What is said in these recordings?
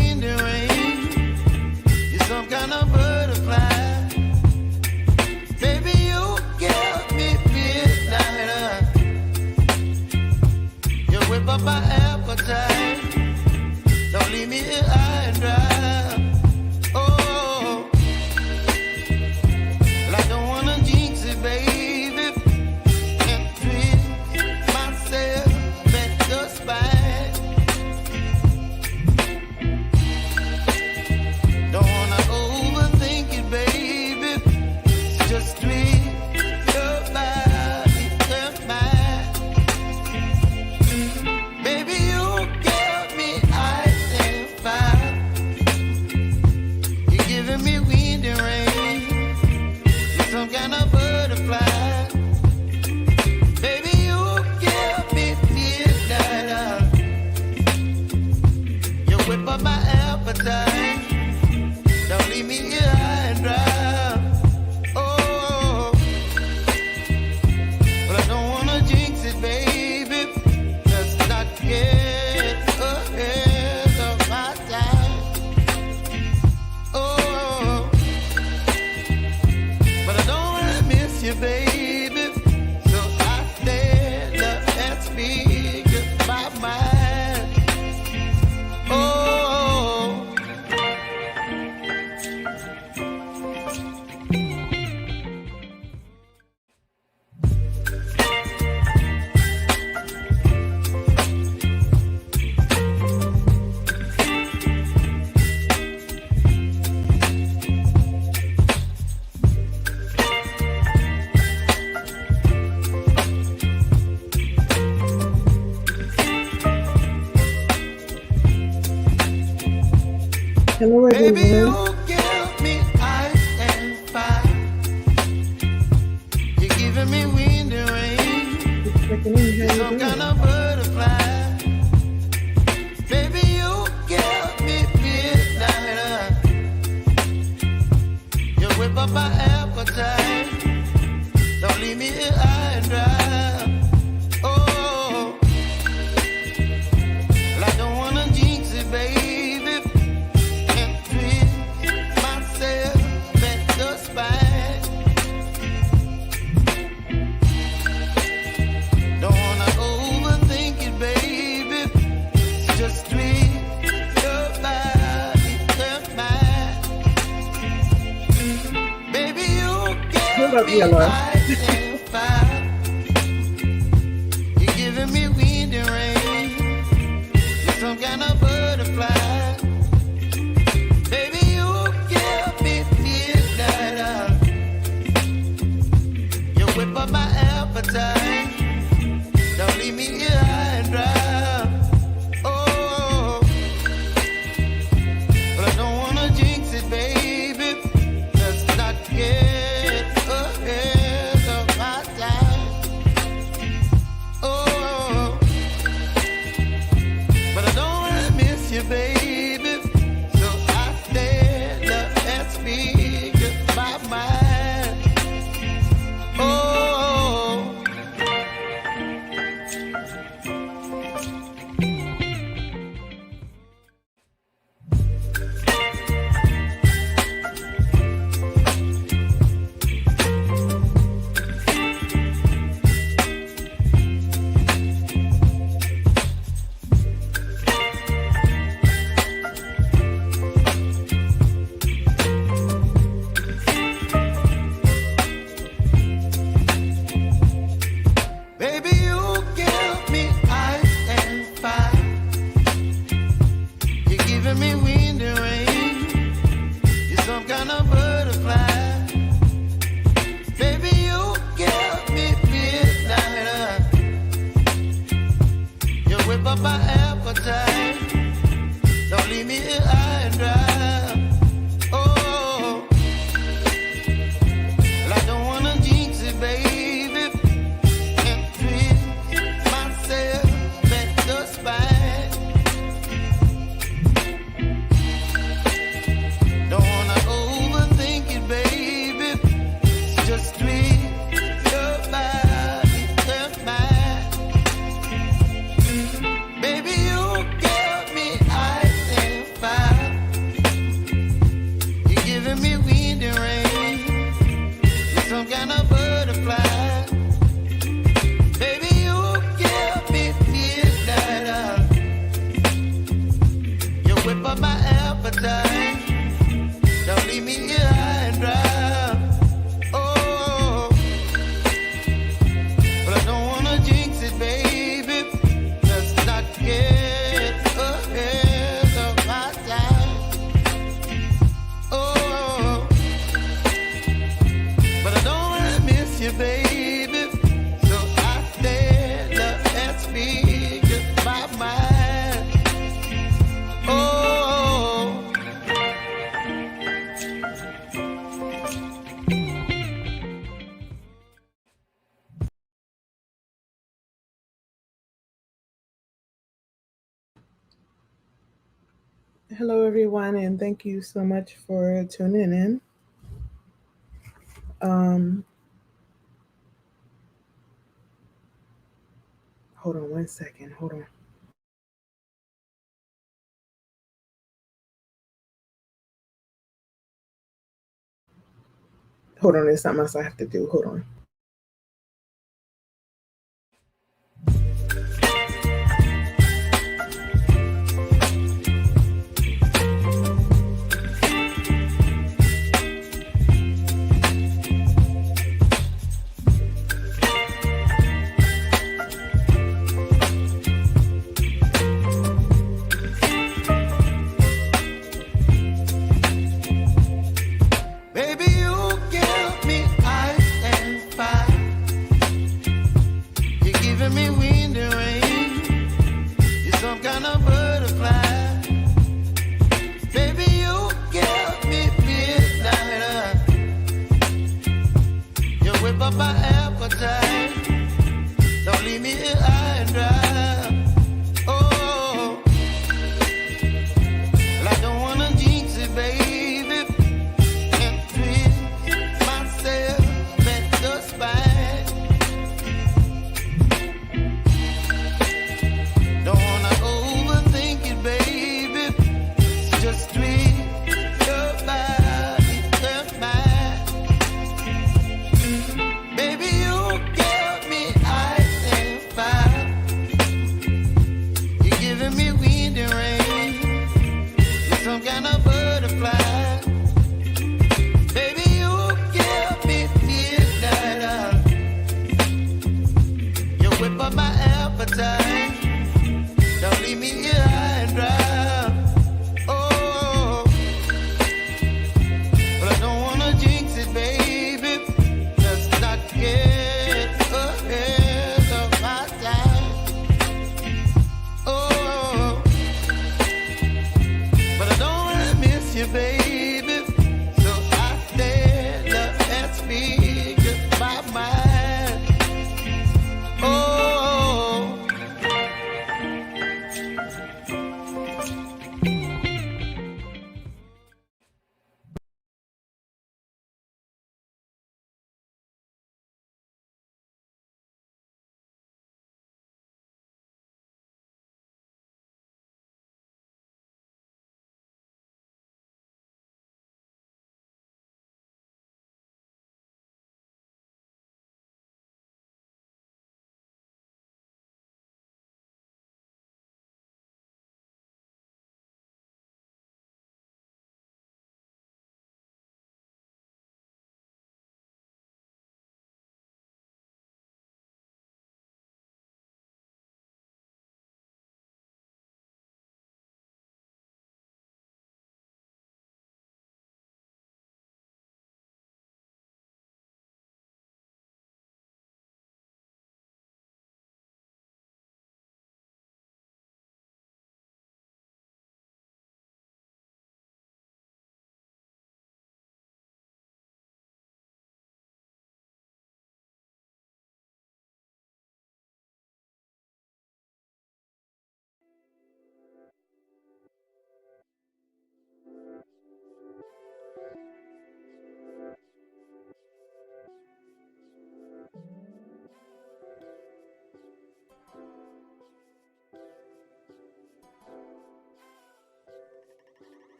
wind and rain. You're some kind of butterfly. Baby, you give me midnight. You whip up my appetite. Don't leave me here high and dry. Oh, well, I don't wanna jinx it, baby, and twist myself at the spine. Don't wanna overthink it, baby. Just twist your body and mine. Baby, you give me ice and fire. You're giving me wind and rain. You're some kind of butterfly. Baby, you give me midnight. You whip up my appetite. Don't leave me here high and dry. Oh, but I don't wanna jinx it, baby. Let's not get ahead of my time. Oh, but I don't wanna miss you, baby. So I stand up and speak my mind. Oh. Hello Baby, everyone. you give me ice and fire. You're giving me wind and rain. Checking in. You're How some you kind doing? of butterfly. Baby, you give me midnight. You whip up my appetite. Don't leave me here high and dry. Oh, well, I don't wanna jinx it, baby, and twist myself at the spine. Don't wanna overthink it, baby. Just twist your body and mine. Baby, you Hold up, give me Yellow. ice and fire. You're giving me wind and rain. You're some kind of butterfly. Baby, you give me midnight. You whip up my appetite. Don't leave me here high and dry. Oh, but I don't wanna jinx it, baby. Let's not get ahead of my time. Oh, but I don't wanna miss you, baby. So I stand up and speak my mind. Oh. Baby, you give me ice and fire. You're giving me wind and rain. You're some kind of butterfly. Baby, you give me midnight. You whip up my appetite. Don't leave me here high and dry. Oh, well, I don't wanna jinx it, baby, and twist myself at the spine. Don't wanna overthink it, appetite. Don't leave me here high and dry. Oh, but I don't wanna jinx it, baby. Let's not get ahead of my time. Oh, but I don't wanna miss you, baby. So I stand up and speak my mind. Oh. Hello, everyone, and thank you so much for tuning in. Hold on one second. Hold on. Hold on, there's something else I have to do. Hold on. Baby, you give me ice and fire. You're giving me wind and rain. You're some kind of butterfly. Baby, you give me midnight. You whip up my appetite. Don't leave me here high and dry. Oh, well, I don't wanna jinx it, baby. Some kind of butterfly. Baby, you give me midnight. You whip up my appetite. Don't leave me here high and dry. Oh, but I don't wanna jinx it, baby. Let's not get ahead of my time. Oh, but I don't wanna miss you, baby. So I stand up and speak my mind. Oh.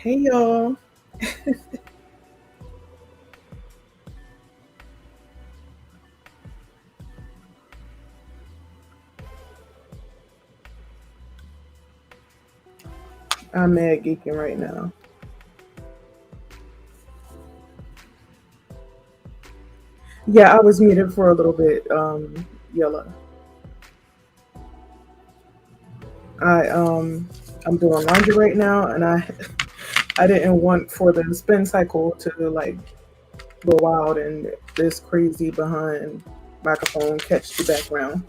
Hey y'all. I'm mad geeking right now. Yeah, I was muted for a little bit, Yella. I'm doing laundry right now and I didn't want for the spin cycle to like go wild and this crazy behind microphone catch the background.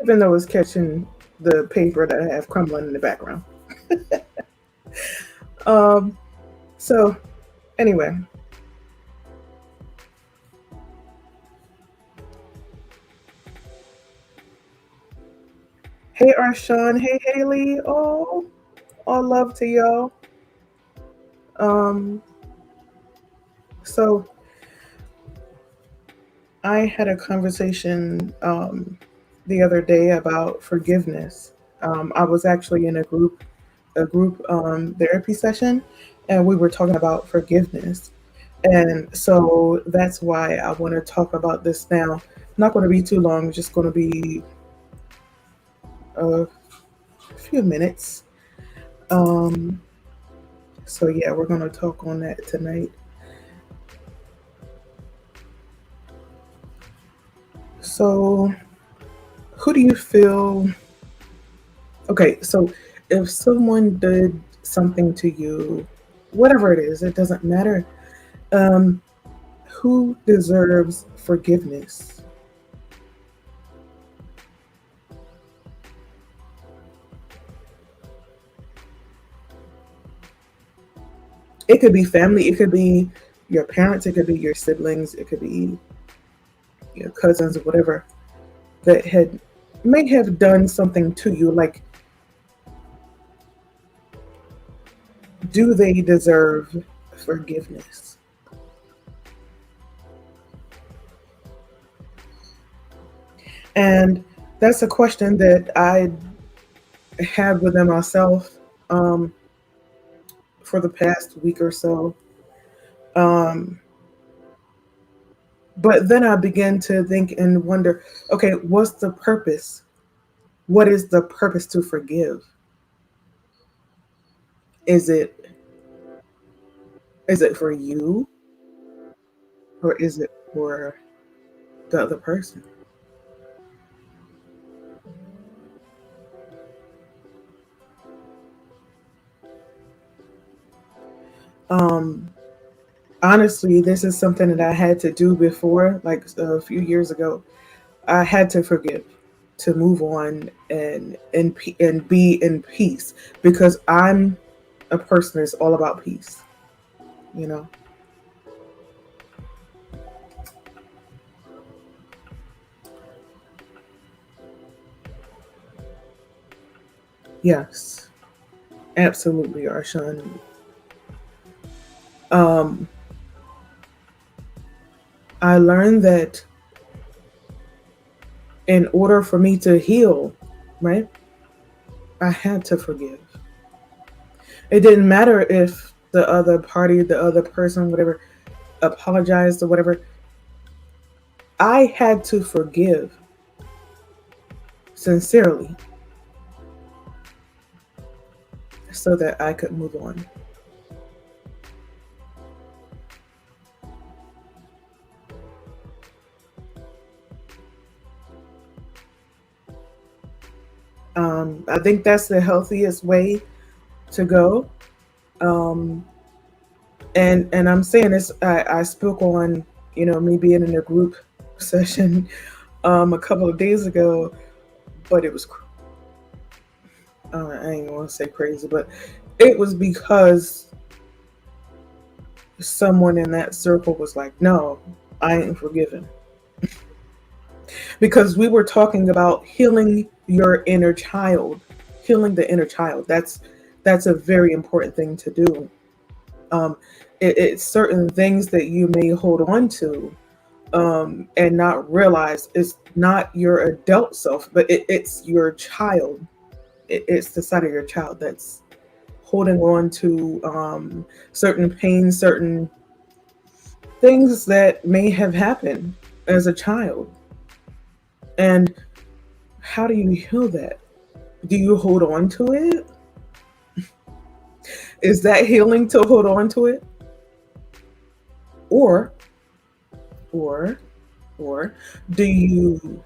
Even though it's catching the paper that I have crumbling in the background. Um so anyway, hey Arshawn, hey Haley, oh all love to y'all. Um so I had a conversation the other day about forgiveness. I was actually in a group therapy session, and we were talking about forgiveness. And so that's why I want to talk about this now. Not going to be too long, just going to be a few minutes. Um, so yeah, we're going to talk on that tonight. So, who do you feel? Okay, so if someone did something to you, whatever it is, it doesn't matter. Um, who deserves forgiveness? It could be family, it could be your parents, it could be your siblings, it could be your cousins or whatever that had may have done something to you. Like, do they deserve forgiveness? And that's a question that I had within myself for the past week or so. Um, but then I began to think and wonder, okay, what's the purpose? What is the purpose to forgive? Is it for you or is it for the other person? Um, honestly, this is something that I had to do before, like a few years ago. I had to forgive, to move on and be in peace because I'm a person that's all about peace. You know. Yes, absolutely, Arshan. Um, I learned that in order for me to heal, right, I had to forgive. It didn't matter if the other party, the other person, whatever, apologized or whatever. I had to forgive sincerely so that I could move on. I think that's the healthiest way to go. Um, and I'm saying this. I spoke on me being in a group session a couple of days ago, but it was I ain't gonna say crazy, but it was because someone in that circle was like, "No, I ain't forgiven," because we were talking about healing your inner child, healing the inner child. That's a very important thing to do. Um, it's certain things that you may hold on to and not realize it's not your adult self, but it's your child. It's the side of your child that's holding on to certain pains, certain things that may have happened as a child. And how do you heal that? Do you hold on to it? Is that healing to hold on to it? Or, or, or do you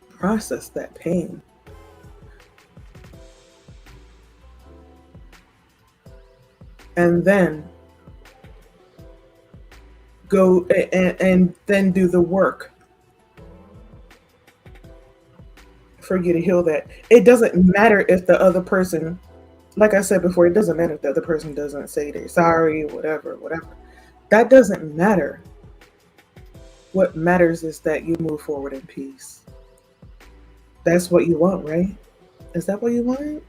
process that pain? And then go and then do the work for you to heal that. It doesn't matter if the other person, like I said before, it doesn't matter if the other person doesn't say they're sorry, whatever. That doesn't matter. What matters is that you move forward in peace. That's what you want, right? Is that what you want?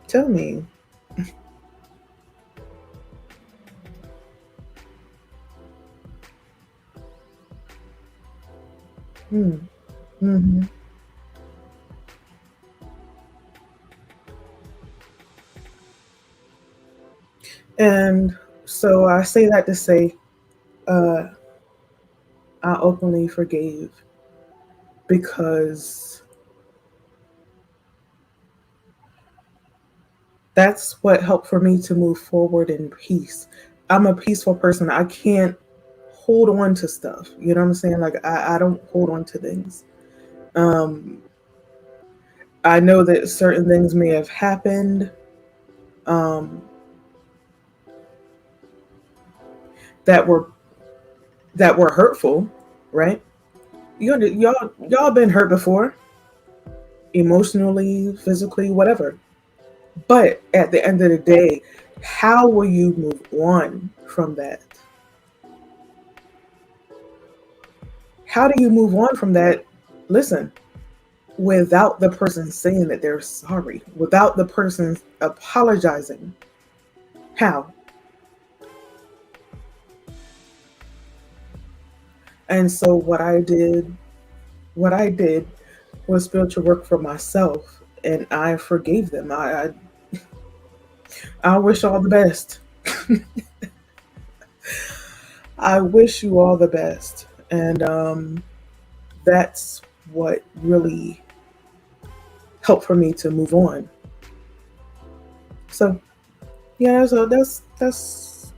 Tell me. Hmm. Mm-hmm. And so I say that to say, uh, I openly forgave because that's what helped for me to move forward in peace. I'm a peaceful person. I can't hold on to stuff. You know what I'm saying? Like I don't hold on to things. Um, I know that certain things may have happened um, that were hurtful, right? Y'all been hurt before, emotionally, physically, whatever. But at the end of the day, how will you move on from that? How do you move on from that? Listen, without the person saying that they're sorry, without the person apologizing. How? And so what I did was spiritual work for myself, and I forgave them. I wish all the best. I wish you all the best, and that's what really helped for me to move on. So yeah, so that's that's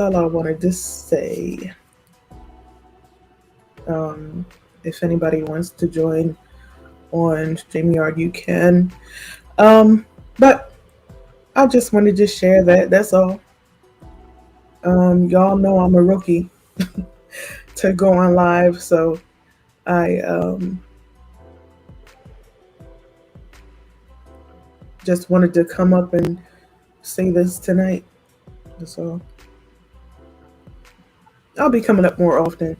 all I wanted to say. Um, if anybody wants to join on StreamYard, you can. But I just wanted to share that. That's all. Y'all know I'm a rookie to go on live, so I just wanted to come up and say this tonight. So I'll be coming up more often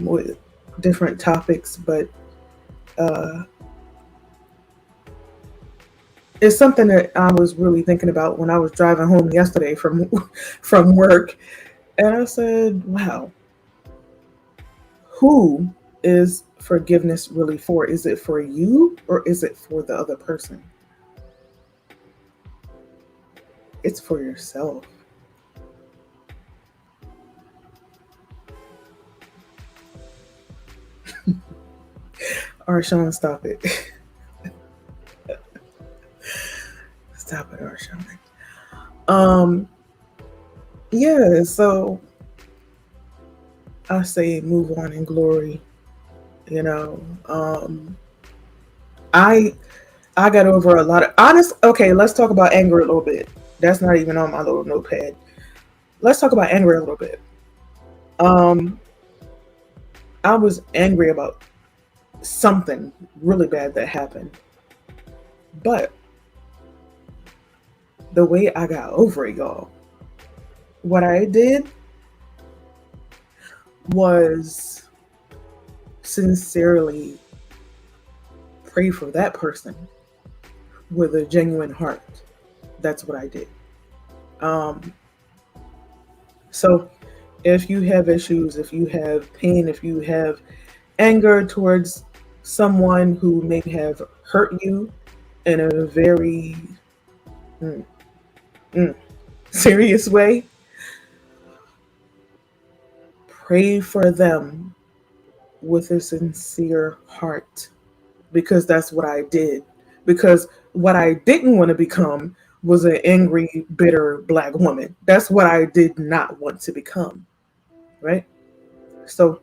with different topics, but uh, it's something that I was really thinking about when I was driving home yesterday from from work, and I said, "Wow, who is forgiveness really for? Is it for you or is it for the other person? It's for yourself." Arshawn, stop it. Stop it, Arshawn. Um, yeah, so I say move on in glory. You know, I I got over a lot of honest. Okay, let's talk about anger a little bit. That's not even on my little notepad. Let's talk about anger a little bit. Um, I was angry about something really bad that happened, but the way I got over it, y'all, what I did was sincerely pray for that person with a genuine heart. That's what I did. Um, so If you have issues, if you have pain, if you have anger towards someone who may have hurt you in a very mm, mm, serious way, pray for them with a sincere heart, because that's what I did. Because what I didn't want to become was an angry, bitter black woman. That's what I did not want to become, right? So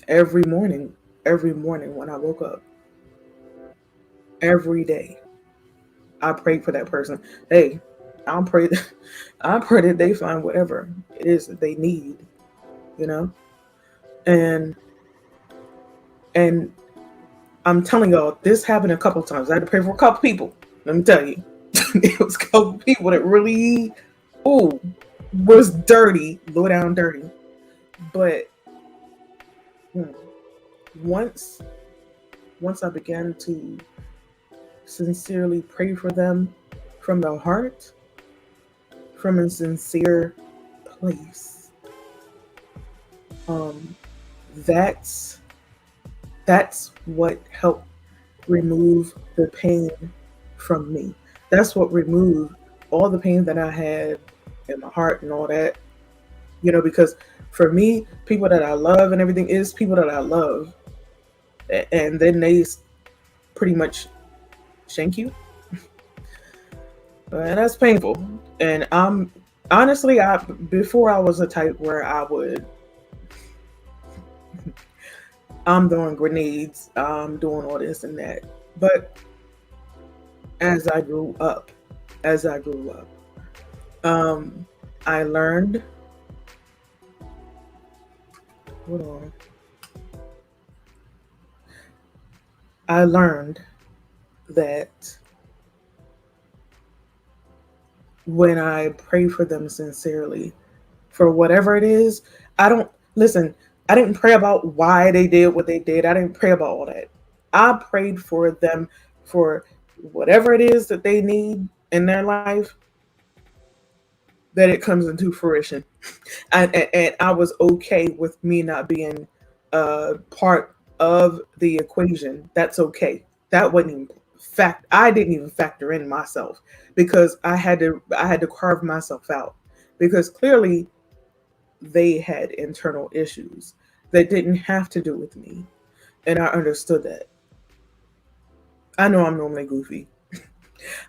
every morning, every morning when I woke up, every day, I prayed for that person. Hey, I'll pray that I pray that they find whatever it is that they need, you know? And and I'm telling y'all, this happened a couple times. I had to pray for a couple people. Let me tell you. It was a couple people that really, ooh, was dirty, low down dirty. But hmm, once once I began to sincerely pray for them from the heart, from a sincere place, um, that's that's what helped remove the pain from me. That's what removed all the pain that I had in my heart and all that. Because for me, people that I love and everything is people that I love, and then they pretty much shank you. And that's painful. And I'm honestly, I before I was a type where I'm throwing grenades, I'm doing all this and that. But as I grew up, as I grew up, um, I learned. Hold on. I learned that when I pray for them sincerely, for whatever it is, I don't listen. I didn't pray about why they did what they did. I didn't pray about all that. I prayed for them for whatever it is that they need in their life, that it comes into fruition. And I was okay with me not being part of the equation. That's okay. That wasn't even fact. I didn't even factor in myself, because I had to carve myself out, because clearly they had internal issues that didn't have to do with me, and I understood that. I know I'm normally goofy.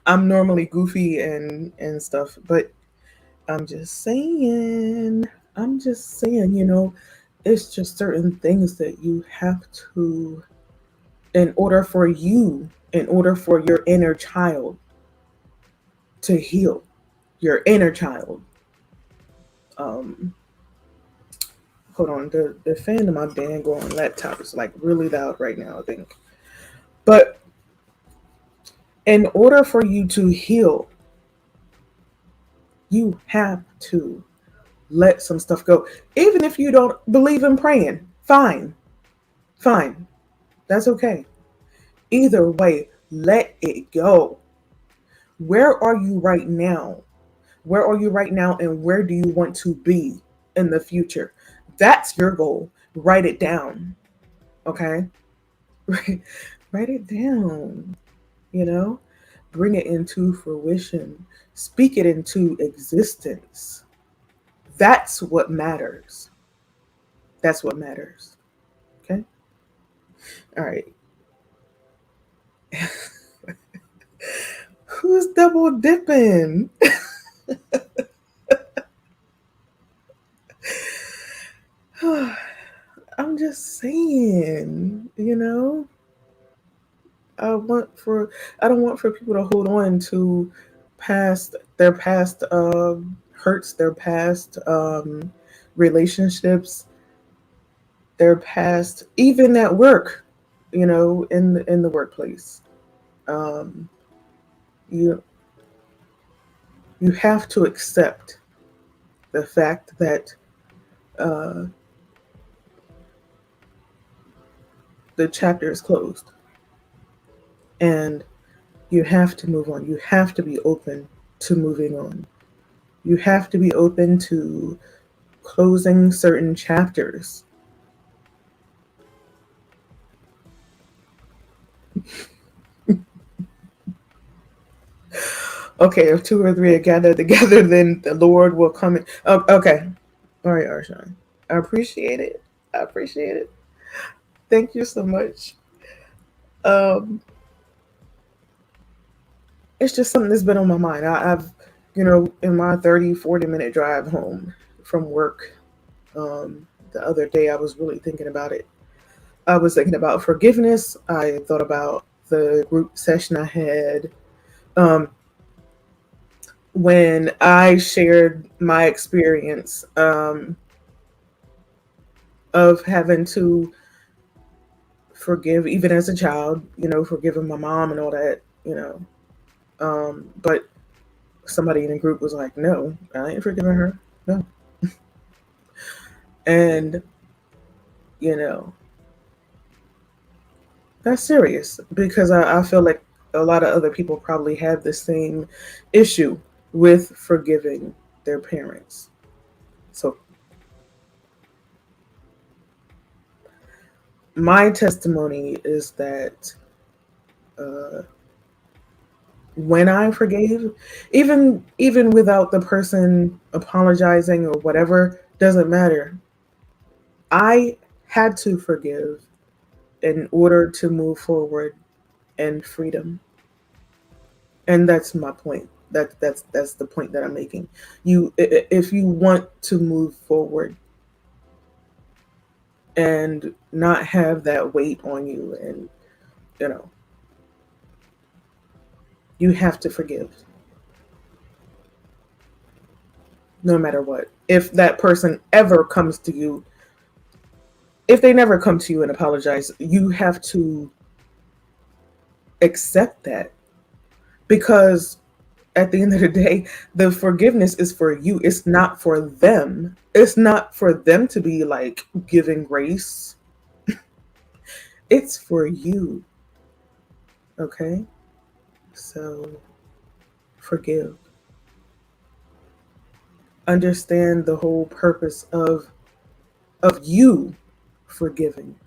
I'm normally goofy and stuff, but I'm just saying. I'm just saying, it's just certain things that you have to, in order for your inner child to heal, your inner child. Um, Hold on, the fan of my dang on laptop is like really loud right now, I think. But in order for you to heal, you have to let some stuff go. Even if you don't believe in praying, fine, fine. That's okay. Either way, let it go. Where are you right now? Where are you right now, and where do you want to be in the future? That's your goal. Write it down. Okay? Write it down. You know? Bring it into fruition. Speak it into existence. That's what matters. That's what matters. Okay? All right. Who's double dipping? I'm just saying, I want for I don't want for people to hold on to past hurts, their past relationships, their past, even at work, in the workplace. Um, you you have to accept the fact that uh, the chapter is closed, and you have to move on. You have to be open to moving on. You have to be open to closing certain chapters. Okay, if two or three are gathered together, then the Lord will come in. Oh, okay. All right, Arshawn. I appreciate it. I appreciate it. Thank you so much. Um, it's just something that's been on my mind. I've, in my 30, 40 minute drive home from work, the other day, I was really thinking about it. I was thinking about forgiveness. I thought about the group session I had um, when I shared my experience of having to forgive, even as a child, forgiving my mom and all that. But somebody in the group was like, no, I ain't forgiving her. No. And, you know, that's serious because I feel like a lot of other people probably have the same issue with forgiving their parents. So, my testimony is that uh, when I forgave, even without the person apologizing or whatever, doesn't matter. I had to forgive in order to move forward in freedom. And that's my point. That's the point that I'm making. If you want to move forward and not have that weight on you, and you know you have to forgive no matter what. If that person ever comes to you, if they never come to you and apologize, you have to accept that, because at the end of the day, the forgiveness is for you. It's not for them. It's not for them to be like giving grace. It's for you. Okay? So forgive. Understand the whole purpose of you forgiving.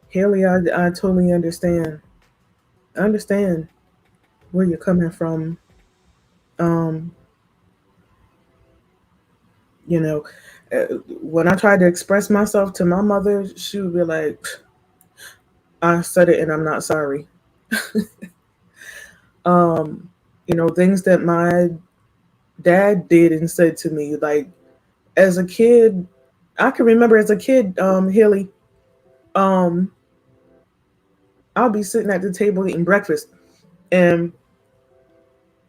Haley, I totally understand. I understand where you're coming from. Um, you know, when I tried to express myself to my mother, she would be like, I said it and I'm not sorry. um, things that my dad did and said to me, like as a kid, I can remember as a kid, Haley, um, I'll be sitting at the table eating breakfast and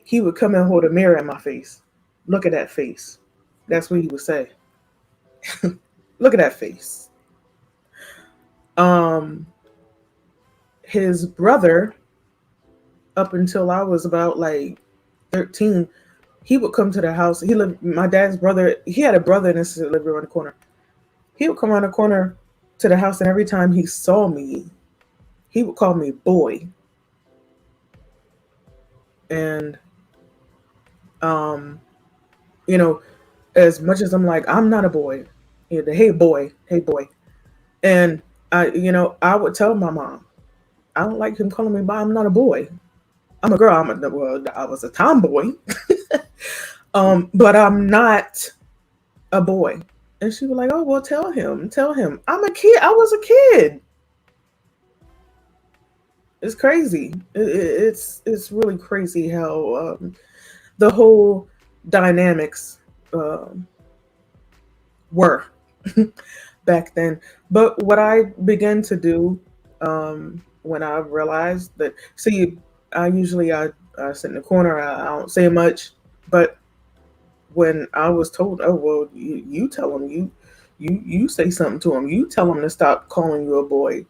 he would come and hold a mirror at my face. Look at that face. That's what he would say. Look at that face. Um, his brother, up until I was about like 13, he would come to the house. He lived, my dad's brother, he had a brother and his sister lived around the corner. He would come around the corner to the house, and every time he saw me, he would call me boy. And, um, you know, as much as I'm like, I'm not a boy, hey boy, hey boy. And I would tell my mom, I don't like him calling me boy. I'm not a boy. I'm a girl. I was a tomboy, but I'm not a boy. And she was like, oh, well, tell him. I'm a kid. I was a kid. It's crazy. It's really crazy how the whole dynamics um, were back then. But what I began to do when I realized that, see, I sit in the corner. I don't say much, but when I was told, oh well, you tell him, you say something to him, you tell him to stop calling you a boy.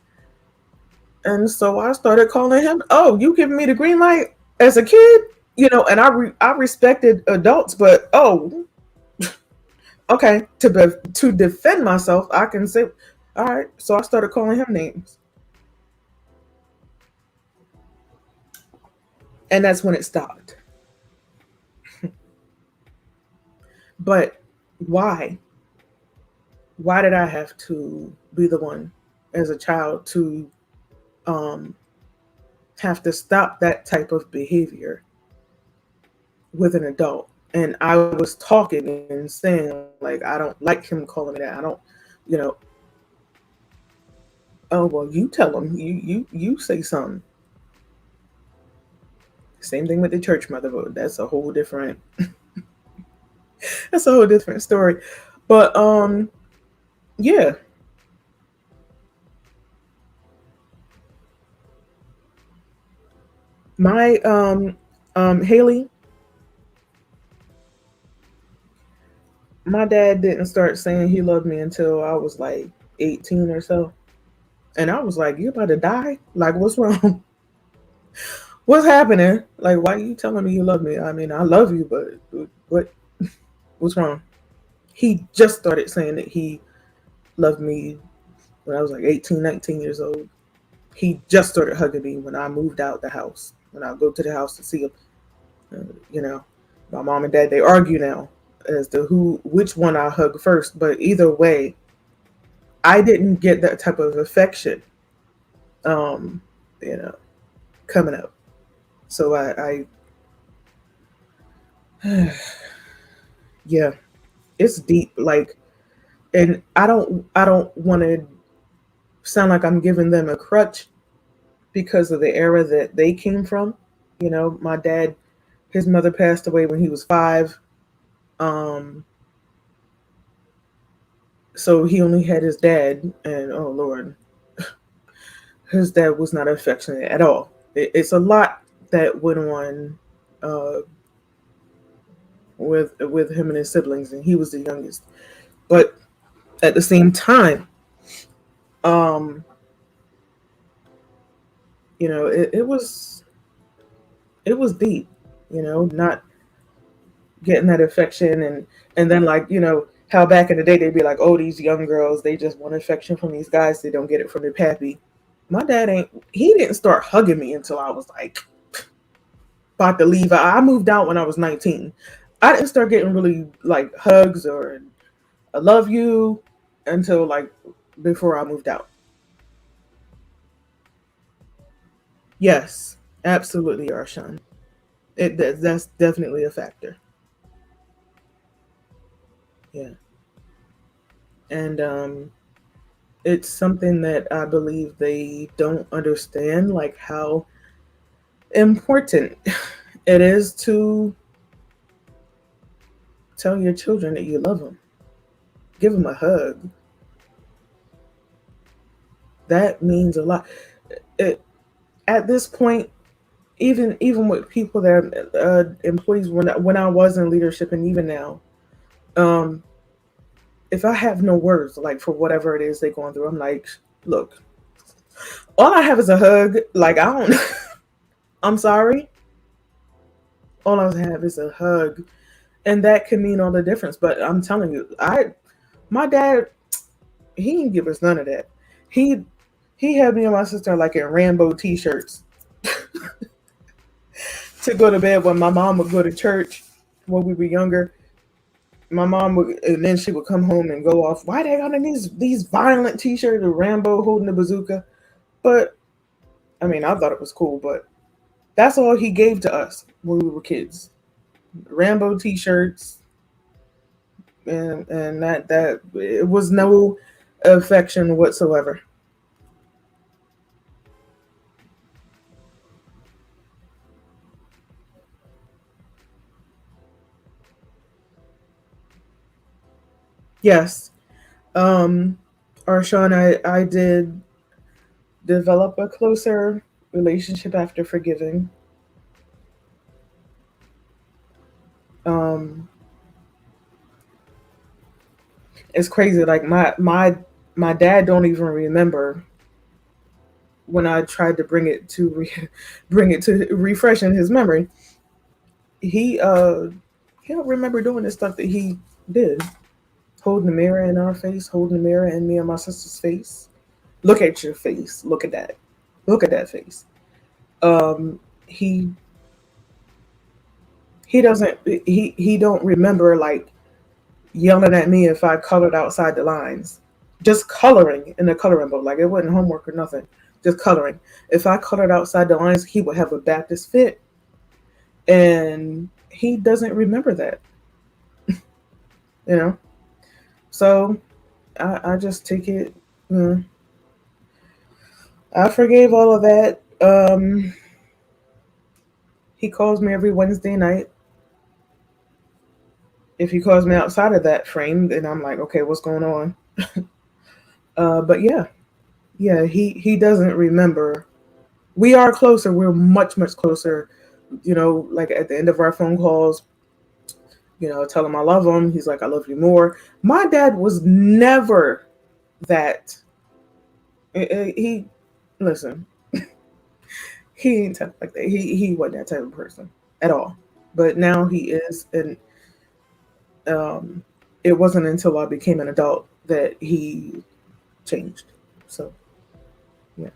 And so I started calling him, oh, you giving me the green light as a kid, and I respected adults, but oh, okay, to defend myself, I can say, all right. So I started calling him names. And that's when it stopped. But why? Why did I have to be the one as a child to um, have to stop that type of behavior with an adult? And I was talking and saying, like, I don't like him calling me that. I don't, you know, oh, well, you tell him, you say something. Same thing with the church mother, but that's a whole different story. But yeah, my Haley, my dad didn't start saying he loved me until I was like 18 or so. And I was like, you about to die? Like, what's wrong? What's happening? Like, why are you telling me you love me? I mean, I love you, but what's wrong? He just started saying that he loved me when I was like 18, 19 years old. He just started hugging me when I moved out the house. When I go to the house to see him, you know, my mom and dad, they argue now as to which one I hug first. But either way, I didn't get that type of affection, um, you know, coming up. So yeah, it's deep. Like, and I don't want to sound like I'm giving them a crutch because of the era that they came from. You know, my dad, his mother passed away when he was 5. Um, so he only had his dad, and oh Lord, his dad was not affectionate at all. It's a lot that went on uh, with him and his siblings, and he was the youngest. But at the same time, um, you know, it was deep. You know, not getting that affection, and then, like, you know how back in the day they'd be like, oh, these young girls, they just want affection from these guys, they don't get it from their pappy. My dad ain't he didn't start hugging me until I was like about to leave. I moved out when I was 19. I didn't start getting really like hugs or I love you until like before I moved out. Yes, absolutely, Arshan. That's definitely a factor. Yeah, and it's something that I believe they don't understand, like how important it is to tell your children that you love them. Give them a hug. That means a lot. It, at this point, even with people that employees when I was in leadership and even now, um, if I have no words like for whatever it is they're going through, I'm like, look, all I have is a hug. Like I don't. I'm sorry. All I have is a hug, and that can mean all the difference. But I'm telling you, my dad, he didn't give us none of that. He he had me and my sister like in Rambo t-shirts to go to bed when my mom would go to church when we were younger. My mom would, and then she would come home and go off. Why they got in these violent t-shirts of Rambo holding the bazooka? But I mean, I thought it was cool. But that's all he gave to us when we were kids: Rambo t-shirts, and that it was no affection whatsoever. Yes, um, Arshawn, I did develop a closer relationship after forgiving. Um, it's crazy. Like my dad don't even remember when I tried to bring it to refreshing his memory. He he don't remember doing the stuff that he did. Holding the mirror in our face, holding the mirror in me and my sister's face. Look at your face. Look at that. Look at that face. He he doesn't he don't remember like yelling at me if I colored outside the lines. Just coloring in the coloring book. Like it wasn't homework or nothing. Just coloring. If I colored outside the lines, he would have a Baptist fit. And he doesn't remember that, you know? So I just take it, you know, I forgave all of that. He calls me every Wednesday night. If he calls me outside of that frame, then I'm like, okay, what's going on? But yeah, yeah, he doesn't remember. We are closer. We're much much closer. You know, like at the end of our phone calls, you know, I tell him I love him. He's like, I love you more. My dad was never that. He listen. He ain't type like that. He wasn't that type of person at all. But now he is, and um, it wasn't until I became an adult that he changed. So yeah.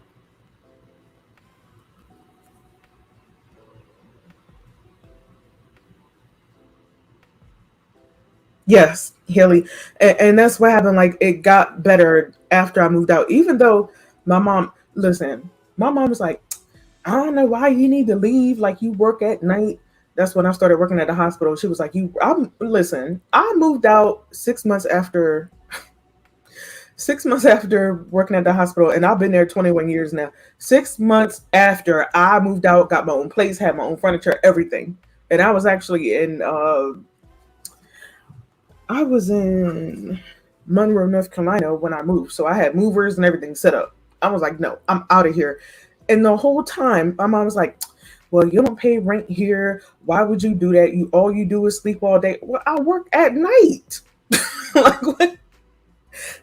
Yes, Haley, and that's what happened. Like it got better after I moved out. Even though my mom, listen, my mom was like, I don't know why you need to leave. Like you work at night. That's when I started working at the hospital. She was like, "You, I'm listen. I moved out 6 months after 6 months after working at the hospital, and I've been there 21 years now. 6 months after I moved out, got my own place, had my own furniture, everything, and I was actually in I was in Monroe, North Carolina when I moved. So I had movers and everything set up. I was like, no, I'm out of here. And the whole time, my mom was like, well, you don't pay rent here. Why would you do that? You all you do is sleep all day. Well, I work at night. Like what?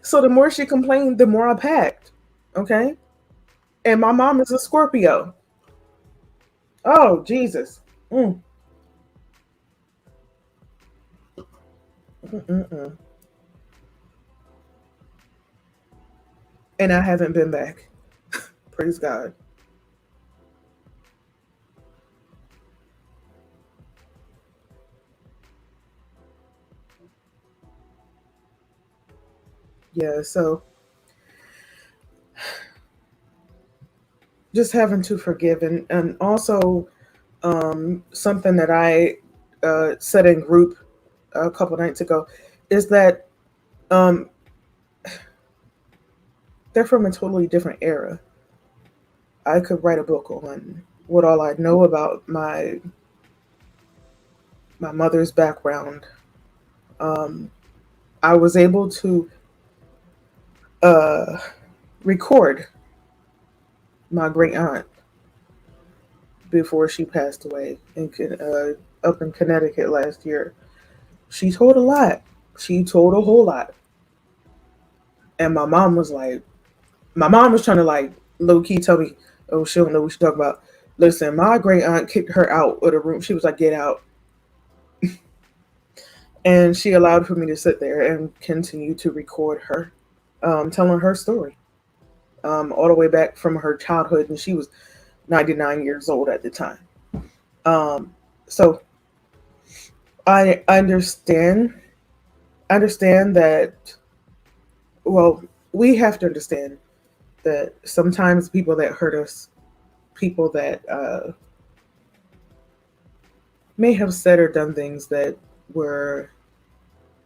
So the more she complained, the more I packed. Okay. And my mom is a Scorpio. Oh, Jesus. Mm. Mm-mm-mm. And I haven't been back. Praise God. Yeah. So just having to forgive, and also something that I said in group a couple nights ago is that um, they're from a totally different era. I could write a book on what all I know about my mother's background. Um, I was able to uh, record my great aunt before she passed away up in Connecticut last year. She told a lot. She told a whole lot, and my mom was trying to like low key tell me, oh, she don't know what she's talking about. Listen, my great aunt kicked her out of the room. She was like, get out. And she allowed for me to sit there and continue to record her, telling her story, all the way back from her childhood. And she was 99 years old at the time. So I understand that, well, we have to understand that sometimes people that hurt us, people that may have said or done things that were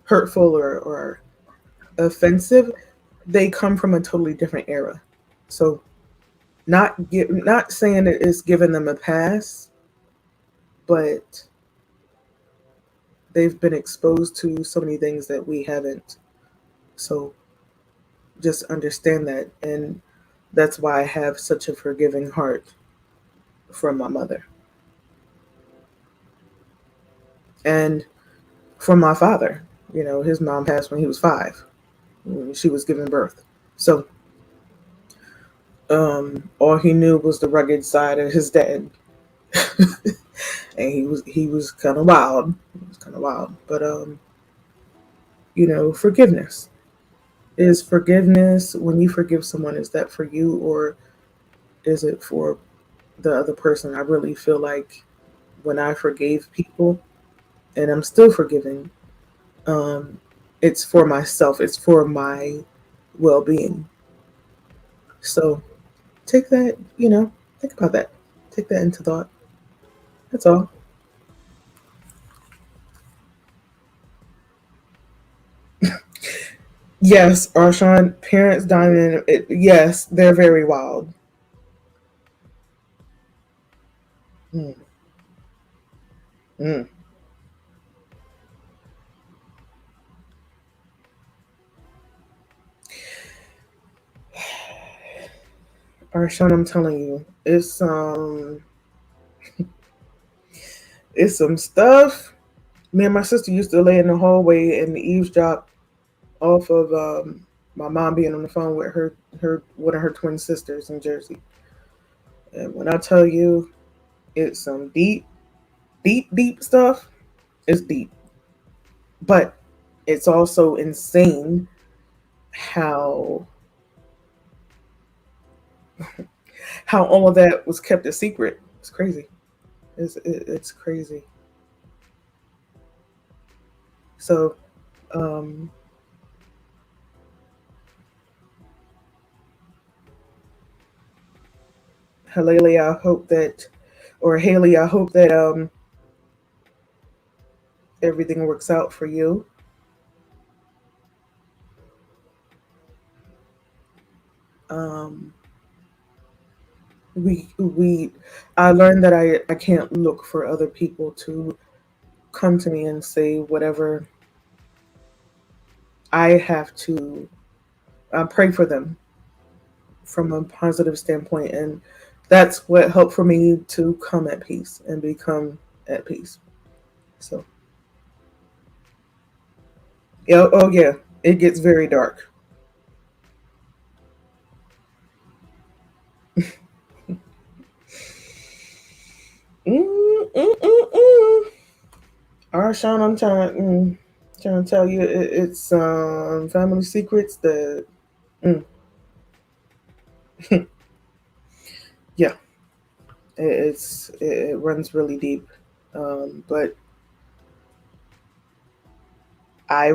hurtful or offensive, they come from a totally different era. So not saying it is giving them a pass, but they've been exposed to so many things that we haven't. So just understand that, and that's why I have such a forgiving heart for my mother and for my father. You know, his mom passed when he was 5. When she was giving birth. So all he knew was the rugged side of his dad, and he was kind of wild. He was kind of wild, but forgiveness is forgiveness. When you forgive someone, is that for you or is it for the other person? I really feel like when I forgave people, and I'm still forgiving. Um, it's for myself. It's for my well-being. So take that. Think about that. Take that into thought. That's all. Yes, Arshawn, parents diamond. Yes, they're very wild. Mm, mm. Arshawn, I'm telling you, it's some stuff. Me and my sister used to lay in the hallway and eavesdrop off of my mom being on the phone with her one of her twin sisters in Jersey. And when I tell you, it's some deep, deep, deep stuff. It's deep, but it's also insane how all of that was kept a secret. It's crazy. It's crazy. So, um, Haley, I hope that, or Haley, I hope that everything works out for you. Um, we I learned that I can't look for other people to come to me and say whatever. I have to pray for them from a positive standpoint, and that's what helped for me to come at peace and become at peace. So yeah, oh yeah, it gets very dark. Mm. Arshawn, I'm trying to tell you, it's family secrets that mm, yeah, it runs really deep. But I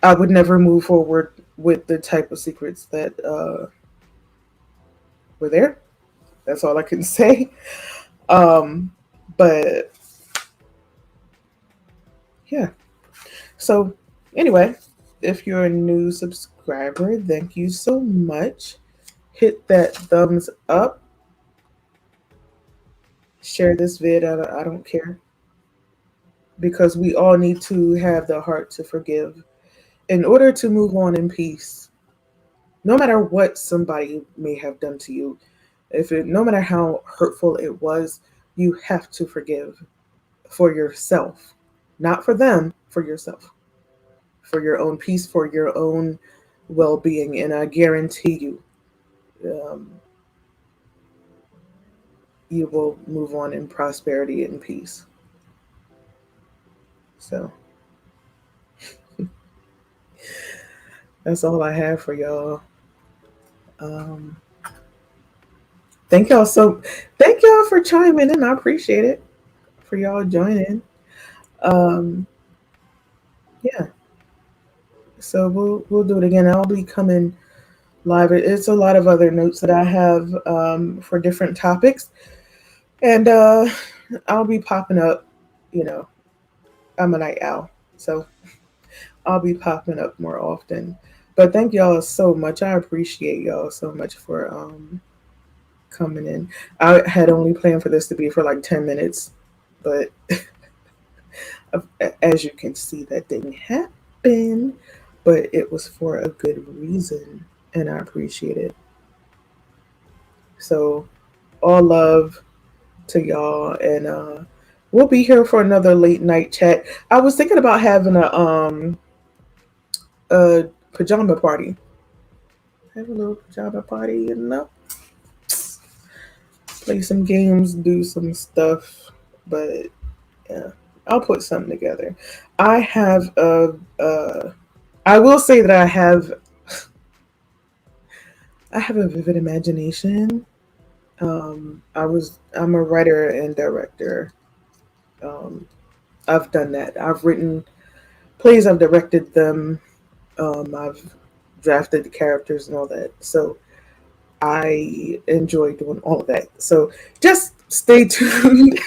I would never move forward with the type of secrets that were there. That's all I can say. Um, but yeah. So anyway, if you're a new subscriber, thank you so much. Hit that thumbs up. Share this vid. I don't care, because we all need to have the heart to forgive in order to move on in peace. No matter what somebody may have done to you, no matter how hurtful it was, you have to forgive for yourself, not for them, for yourself, for your own peace, for your own well-being. And I guarantee you, um, you will move on in prosperity and peace. So that's all I have for y'all. Um, thank y'all so. Thank y'all for chiming in. I appreciate it, for y'all joining. Um, yeah. So we'll do it again. I'll be coming live. It's a lot of other notes that I have for different topics, and I'll be popping up. You know, I'm a night owl, so I'll be popping up more often. But thank y'all so much. I appreciate y'all so much for coming in. I had only planned for this to be for like 10 minutes, but as you can see, that didn't happen. But it was for a good reason, and I appreciate it. So all love to y'all, and we'll be here for another late night chat. I was thinking about having a pajama party. Have a little pajama party, play some games, do some stuff. But yeah, I'll put something together. I have I will say that I have a vivid imagination. I'm a writer and director. Um, I've done that. I've written plays, I've directed them, I've drafted the characters and all that. So I enjoy doing all of that. So just stay tuned.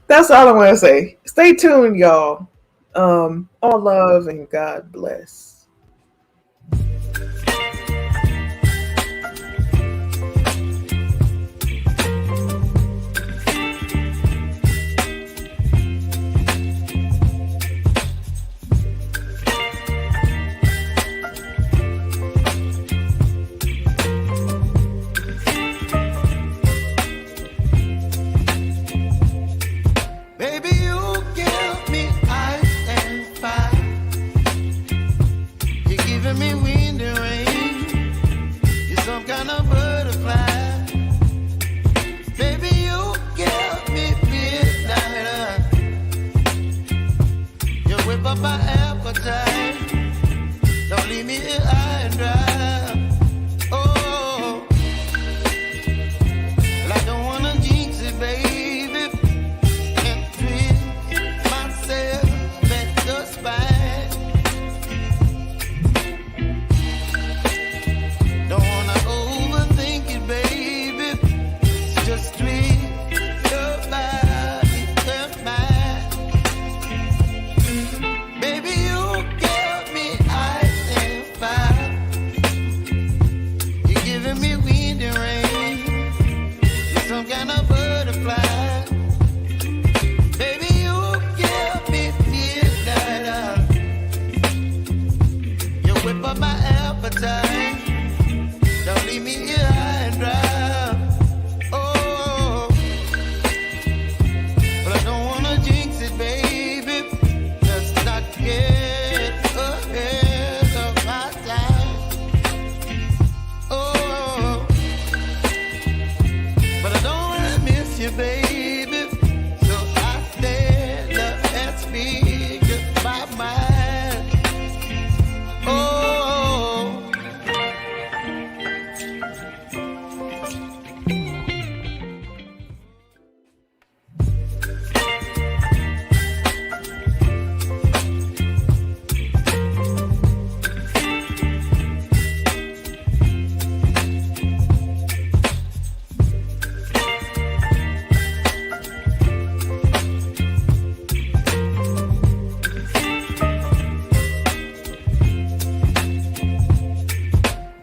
That's all I want to say. Stay tuned, y'all. All love and God bless. Baby, you give me ice and fire. You're giving me wind and rain. You're some kind of butterfly. Baby, you give me midnight. You whip up my appetite. Don't leave me here high and dry. Oh, well, I don't wanna jinx it, baby. Don't leave me here high and dry. Oh, but I don't wanna jinx it, baby. Let's not get ahead of my time. Oh, but I don't wanna miss you, baby. So I stand up and speak my mind. Oh.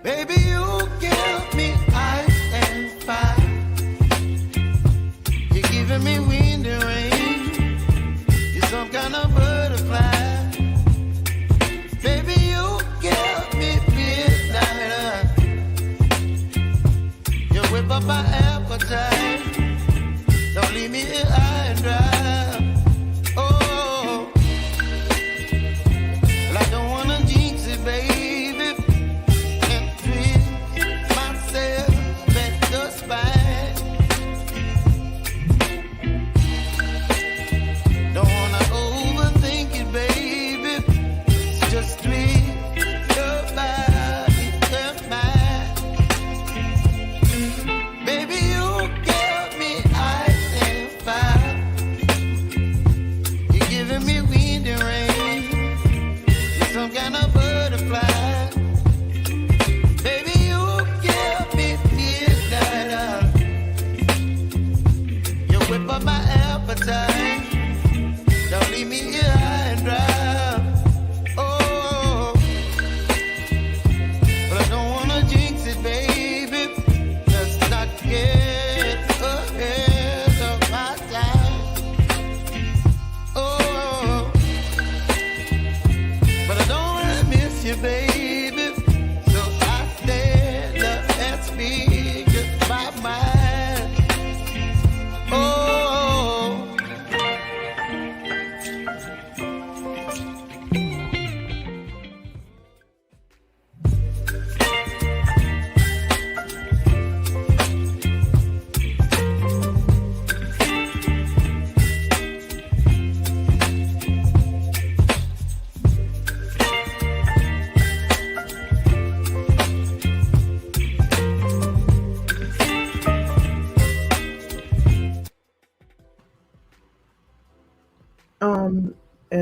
Baby, you give me ice and fire. You're giving me wind and rain. You're some kind of butterfly. Baby, you give me midnight. You whip up my appetite. Don't leave me here high and dry. Oh, well, I don't wanna jinx it, baby. Don't leave me here high and dry. Oh,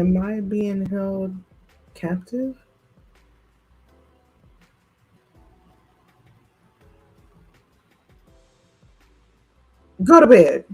Am I being held captive? Go to bed.